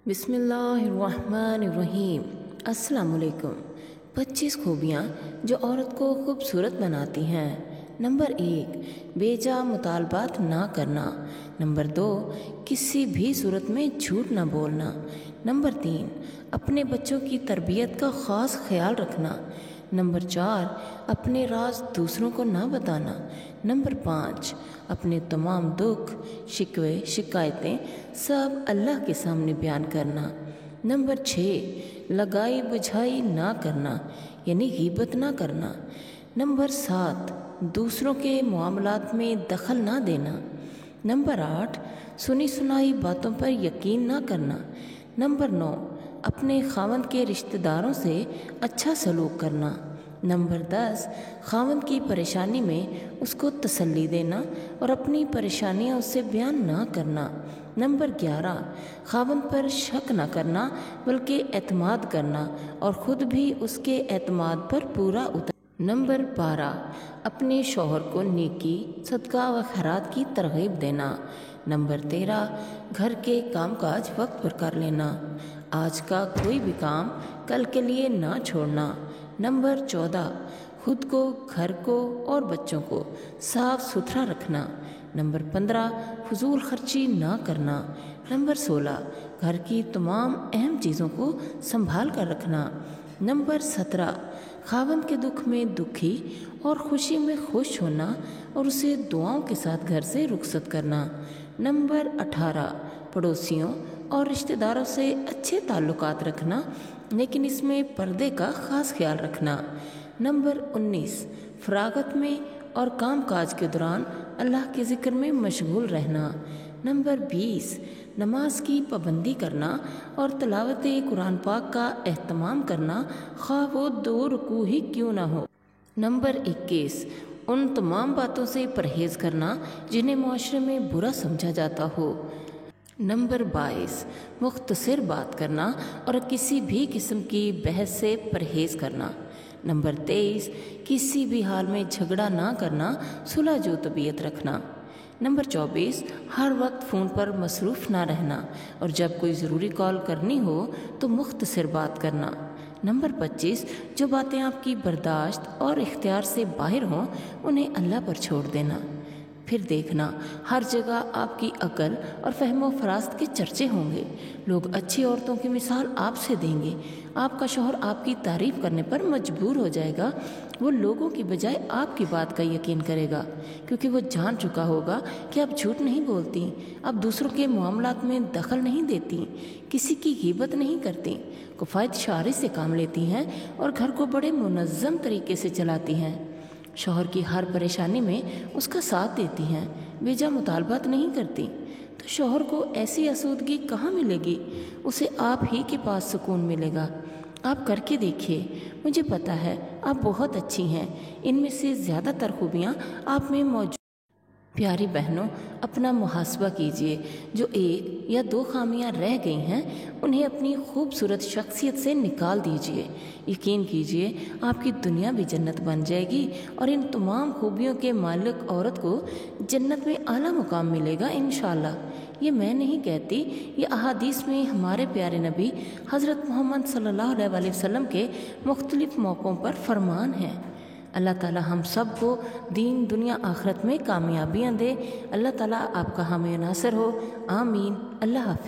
بسم اللہ الرحمن الرحیم۔ السلام علیکم۔ 25 خوبیاں جو عورت کو خوبصورت بناتی ہیں۔ نمبر 1، بیجا مطالبات نہ کرنا۔ نمبر 2، کسی بھی صورت میں جھوٹ نہ بولنا۔ نمبر 3، اپنے بچوں کی تربیت کا خاص خیال رکھنا۔ نمبر 4، اپنے راز دوسروں کو نہ بتانا۔ نمبر 5، اپنے تمام دکھ، شکوے، شکایتیں سب اللہ کے سامنے بیان کرنا۔ نمبر 6، لگائی بجھائی نہ کرنا، یعنی غیبت نہ کرنا۔ نمبر 7، دوسروں کے معاملات میں دخل نہ دینا۔ نمبر 8، سنی سنائی باتوں پر یقین نہ کرنا۔ نمبر 9، اپنے خاوند کے رشتہ داروں سے اچھا سلوک کرنا۔ نمبر 10، خاوند کی پریشانی میں اس کو تسلی دینا اور اپنی پریشانیاں اس سے بیان نہ کرنا۔ نمبر 11، خاوند پر شک نہ کرنا بلکہ اعتماد کرنا اور خود بھی اس کے اعتماد پر پورا اتر۔ نمبر 12، اپنے شوہر کو نیکی، صدقہ و خیرات کی ترغیب دینا۔ نمبر 13، گھر کے کام کاج وقت پر کر لینا۔ آج کا کوئی بھی کام کل کے لیے نہ چھوڑنا۔ نمبر 14، خود کو، گھر کو اور بچوں کو صاف ستھرا رکھنا۔ نمبر 15، فضول خرچی نہ کرنا۔ نمبر 16، گھر کی تمام اہم چیزوں کو سنبھال کر رکھنا۔ نمبر 17، خاوند کے دکھ میں دکھی اور خوشی میں خوش ہونا اور اسے دعاؤں کے ساتھ گھر سے رخصت کرنا۔ نمبر 18، پڑوسیوں اور رشتہ داروں سے اچھے تعلقات رکھنا لیکن اس میں پردے کا خاص خیال رکھنا۔ نمبر 19، فراغت میں اور کام کاج کے دوران اللہ کے ذکر میں مشغول رہنا۔ نمبر 20، نماز کی پابندی کرنا اور تلاوت قرآن پاک کا اہتمام کرنا خواہ وہ 2 رکوع ہی کیوں نہ ہو۔ نمبر 21، ان تمام باتوں سے پرہیز کرنا جنہیں معاشرے میں برا سمجھا جاتا ہو۔ نمبر 22، مختصر بات کرنا اور کسی بھی قسم کی بحث سے پرہیز کرنا۔ نمبر 23، کسی بھی حال میں جھگڑا نہ کرنا، صلح جو طبیعت رکھنا۔ نمبر 24، ہر وقت فون پر مصروف نہ رہنا اور جب کوئی ضروری کال کرنی ہو تو مختصر بات کرنا۔ نمبر 25، جو باتیں آپ کی برداشت اور اختیار سے باہر ہوں انہیں اللہ پر چھوڑ دینا۔ پھر دیکھنا ہر جگہ آپ کی عقل اور فہم و فراست کے چرچے ہوں گے، لوگ اچھی عورتوں کی مثال آپ سے دیں گے، آپ کا شوہر آپ کی تعریف کرنے پر مجبور ہو جائے گا، وہ لوگوں کی بجائے آپ کی بات کا یقین کرے گا کیونکہ وہ جان چکا ہوگا کہ آپ جھوٹ نہیں بولتی، آپ دوسروں کے معاملات میں دخل نہیں دیتی، کسی کی غیبت نہیں کرتی، کفایت شعاری سے کام لیتی ہیں اور گھر کو بڑے منظم طریقے سے چلاتی ہیں، شوہر کی ہر پریشانی میں اس کا ساتھ دیتی ہیں، بیجا مطالبات نہیں کرتی، تو شوہر کو ایسی آسودگی کہاں ملے گی؟ اسے آپ ہی کے پاس سکون ملے گا۔ آپ کر کے دیکھیے، مجھے پتہ ہے آپ بہت اچھی ہیں، ان میں سے زیادہ تر خوبیاں آپ میں موجود۔ پیاری بہنوں، اپنا محاسبہ کیجئے، جو 1 یا 2 خامیاں رہ گئی ہیں انہیں اپنی خوبصورت شخصیت سے نکال دیجئے، یقین کیجئے آپ کی دنیا بھی جنت بن جائے گی اور ان تمام خوبیوں کے مالک عورت کو جنت میں اعلیٰ مقام ملے گا انشاءاللہ۔ یہ میں نہیں کہتی، یہ احادیث میں ہمارے پیارے نبی حضرت محمد صلی اللہ علیہ وسلم کے مختلف موقعوں پر فرمان ہیں۔ اللہ تعالی ہم سب کو دین دنیا آخرت میں کامیابیاں دے۔ اللہ تعالی آپ کا حامی و ناصر ہو، آمین۔ اللہ حافظ۔